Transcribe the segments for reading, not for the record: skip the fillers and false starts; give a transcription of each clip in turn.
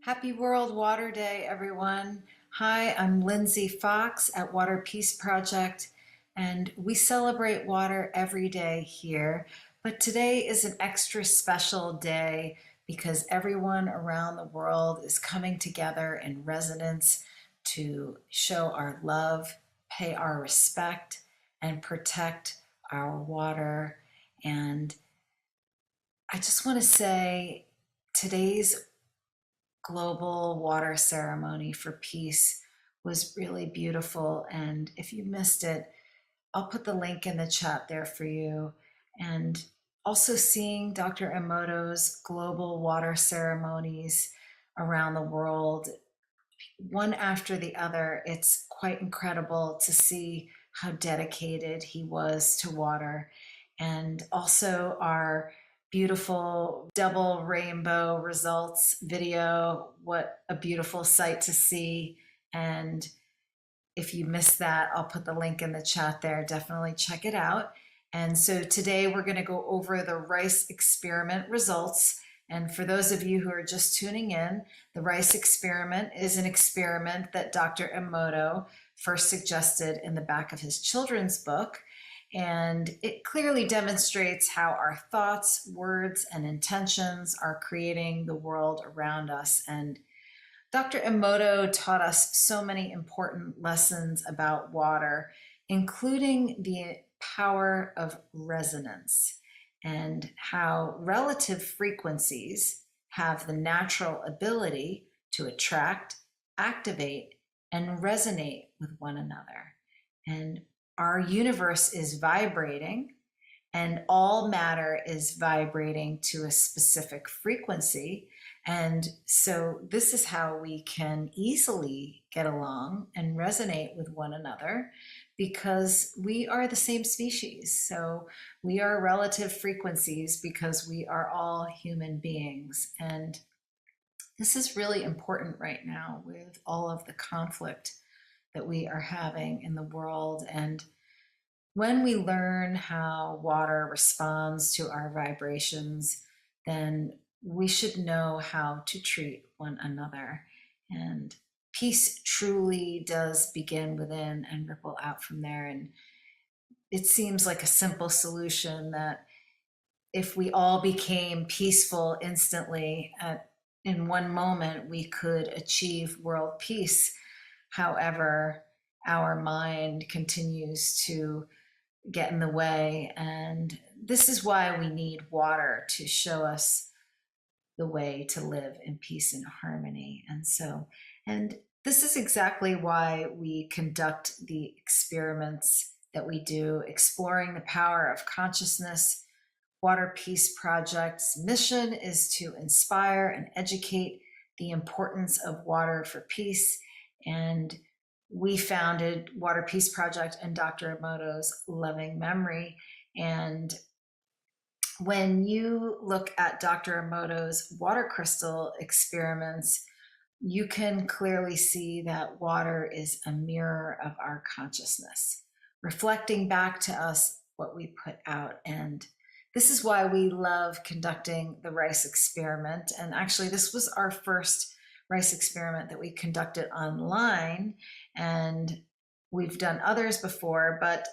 Happy World Water Day, everyone. Hi, I'm Lindsay Fox at Water Peace Project, and we celebrate water every day here. But today is an extra special day because everyone around the world is coming together in resonance to show our love, pay our respect, and protect our water. And I just want to say today's global water ceremony for peace was really beautiful. And if you missed it, I'll put the link in the chat there for you. And also seeing Dr. Emoto's global water ceremonies around the world, one after the other, it's quite incredible to see how dedicated he was to water. And also our beautiful double rainbow results video. What a beautiful sight to see. And if you missed that, I'll put the link in the chat there. Definitely check it out. And so today we're going to go over the rice experiment results. And for those of you who are just tuning in, the rice experiment is an experiment that Dr. Emoto first suggested in the back of his children's book. And it clearly demonstrates how our thoughts, words, and intentions are creating the world around us. And Dr. Emoto taught us so many important lessons about water, including the power of resonance and how relative frequencies have the natural ability to attract, activate, and resonate with one another. And our universe is vibrating, and all matter is vibrating to a specific frequency. And so this is how we can easily get along and resonate with one another because we are the same species. So we are relative frequencies because we are all human beings. And this is really important right now with all of the conflict that we are having in the world. And when we learn how water responds to our vibrations, then we should know how to treat one another. And peace truly does begin within and ripple out from there. And it seems like a simple solution that if we all became peaceful instantly in one moment, we could achieve world peace. However, our mind continues to get in the way. And this is why we need water to show us the way to live in peace and harmony. And this is exactly why we conduct the experiments that we do, exploring the power of consciousness. Water Peace Project's mission is to inspire and educate the importance of water for peace. And we founded Water Peace Project in Dr. Emoto's loving memory. And when you look at Dr. Emoto's water crystal experiments, you can clearly see that water is a mirror of our consciousness, reflecting back to us what we put out. And this is why we love conducting the rice experiment. And actually, this was our first rice experiment that we conducted online. And we've done others before, but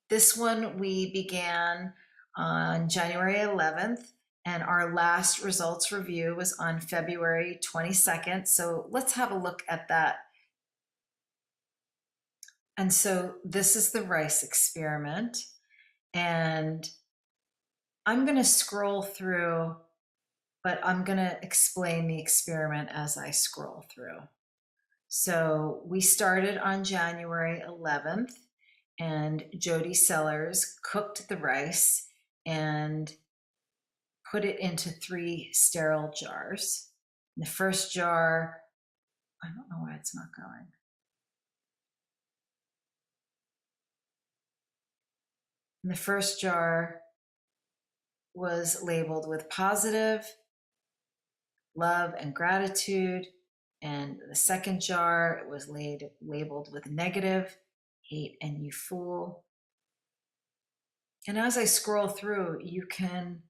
this one we began on January 11th, and our last results review was on February 22nd. So let's have a look at that. And so this is the rice experiment. And I'm going to scroll through, but I'm going to explain the experiment as I scroll through. So we started on January 11th, and Jody Sellers cooked the rice and put it into 3 sterile jars. In the first jar, I don't know why it's not going. In the first jar was labeled with positive, love and gratitude. And the second jar it was labeled with negative, hate and you fool. And as I scroll through, you can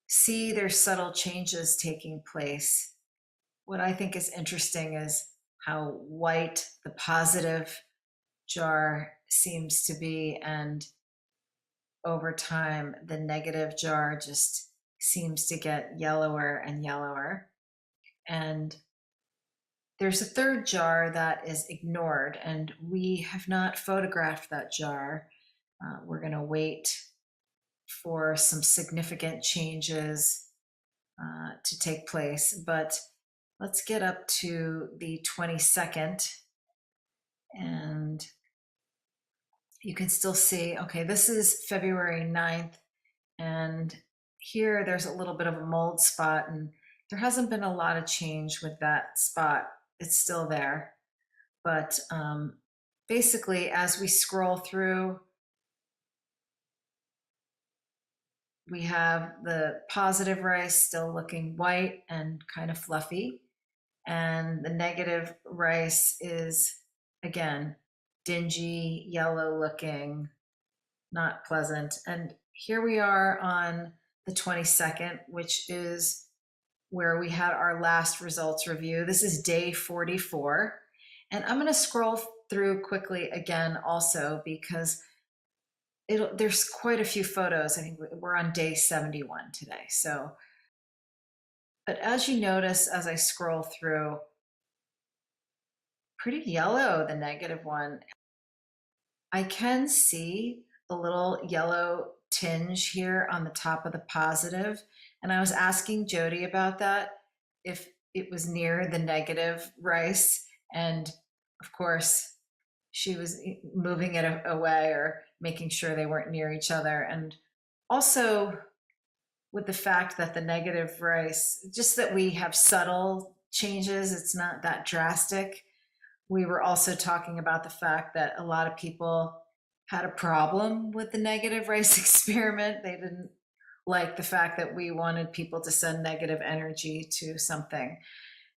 see there's subtle changes taking place. what I think is interesting is how white the positive jar seems to be, and over time, the negative jar just seems to get yellower and yellower. And there's a third jar that is ignored, and we have not photographed that jar. We're going to wait for some significant changes to take place, but let's get up to the 22nd, and you can still see, okay, this is February 9th, and here there's a little bit of a mold spot, and there hasn't been a lot of change with that spot. It's still there. But basically, as we scroll through, we have the positive rice still looking white and kind of fluffy. And the negative rice is, again, dingy, yellow looking, not pleasant. And here we are on the 22nd, which is where we had our last results review. This is day 44. And I'm going to scroll through quickly again also because there's quite a few photos. I think we're on day 71 today. So, but as you notice, as I scroll through, pretty yellow, the negative one. I can see a little yellow tinge here on the top of the positive. And I was asking Jody about that, if it was near the negative rice. And of course, she was moving it away or making sure they weren't near each other. And also with the fact that the negative rice, just that we have subtle changes, it's not that drastic. We were also talking about the fact that a lot of people had a problem with the negative rice experiment. They didn't like the fact that we wanted people to send negative energy to something.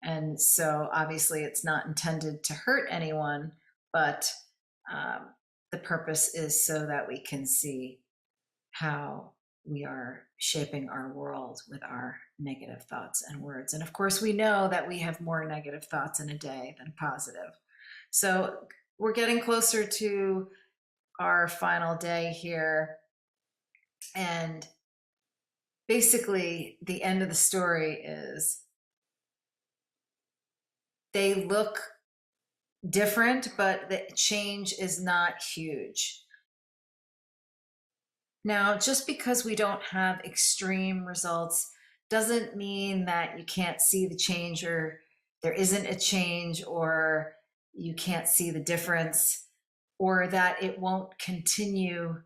And so obviously it's not intended to hurt anyone, but the purpose is so that we can see how we are shaping our world with our negative thoughts and words. And of course, we know that we have more negative thoughts in a day than positive. So we're getting closer to our final day here. And basically, the end of the story is they look different, but the change is not huge. Now, just because we don't have extreme results doesn't mean that you can't see the change, or there isn't a change, or you can't see the difference, or that it won't continue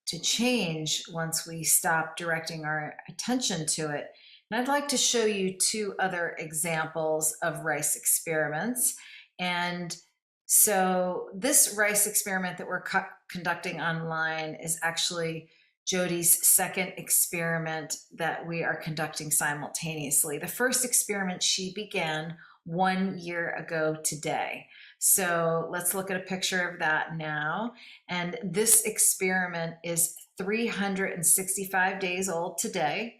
to change once we stop directing our attention to it. And I'd like to show you two other examples of rice experiments. And so this rice experiment that we're conducting online is actually Jody's second experiment that we are conducting simultaneously. The first experiment she began 1 year ago today. So let's look at a picture of that now. And this experiment is 365 days old today.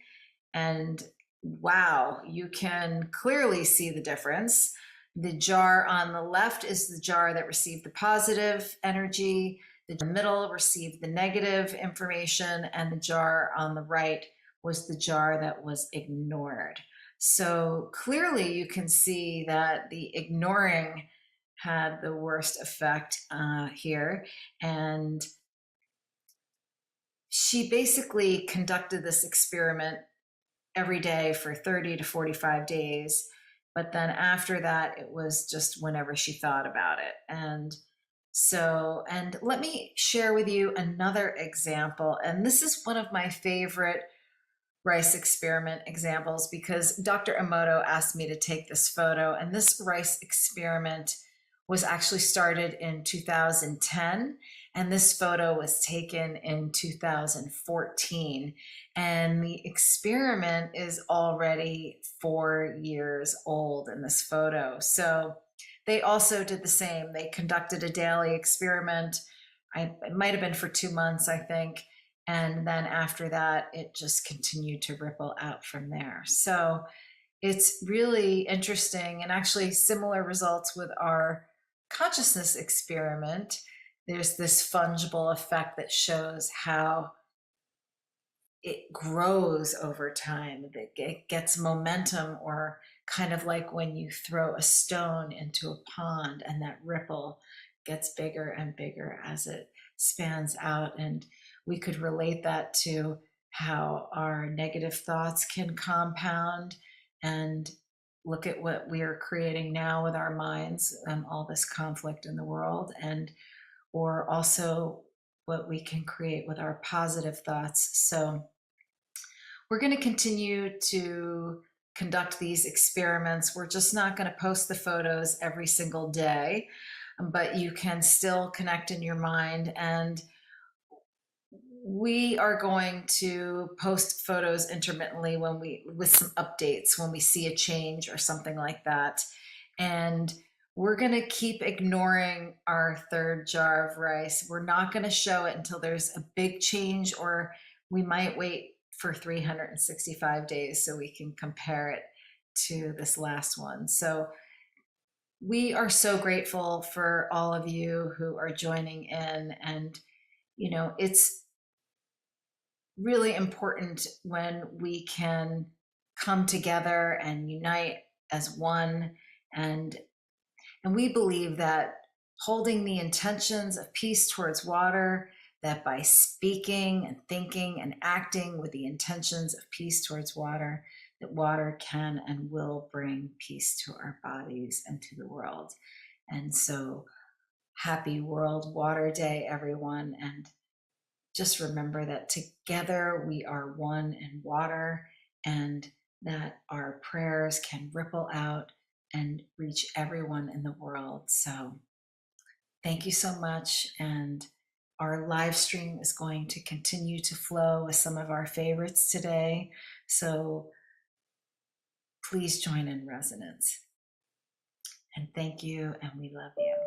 And wow, you can clearly see the difference. The jar on the left is the jar that received the positive energy. The middle received the negative information, and the jar on the right was the jar that was ignored. So clearly you can see that the ignoring had the worst effect here. And she basically conducted this experiment every day for 30 to 45 days. But then after that, it was just whenever she thought about it. And so, and let me share with you another example. And this is one of my favorite rice experiment examples because Dr. Emoto asked me to take this photo. And this rice experiment was actually started in 2010. And this photo was taken in 2014. And the experiment is already 4 years old in this photo. So they also did the same. They conducted a daily experiment. It might have been for 2 months, I think. And then after that, it just continued to ripple out from there. So it's really interesting and actually similar results with our consciousness experiment. There's this fungible effect that shows how it grows over time. It gets momentum, or kind of like when you throw a stone into a pond and that ripple gets bigger and bigger as it spans out. And we could relate that to how our negative thoughts can compound, and look at what we are creating now with our minds and all this conflict in the world, and or also what we can create with our positive thoughts. So we're going to continue to conduct these experiments. We're just not going to post the photos every single day, but you can still connect in your mind. And we are going to post photos intermittently with some updates when we see a change or something like that. And we're going to keep ignoring our third jar of rice. We're not going to show it until there's a big change, or we might wait for 365 days so we can compare it to this last one. So we are so grateful for all of you who are joining in. And, it's really important when we can come together and unite as one. And we believe that holding the intentions of peace towards water, that by speaking and thinking and acting with the intentions of peace towards water, that water can and will bring peace to our bodies and to the world. And so happy World Water Day, everyone. And just remember that together we are one in water, and that our prayers can ripple out and reach everyone in the world. So thank you so much. And our live stream is going to continue to flow with some of our favorites today. So please join in resonance. And thank you, and we love you.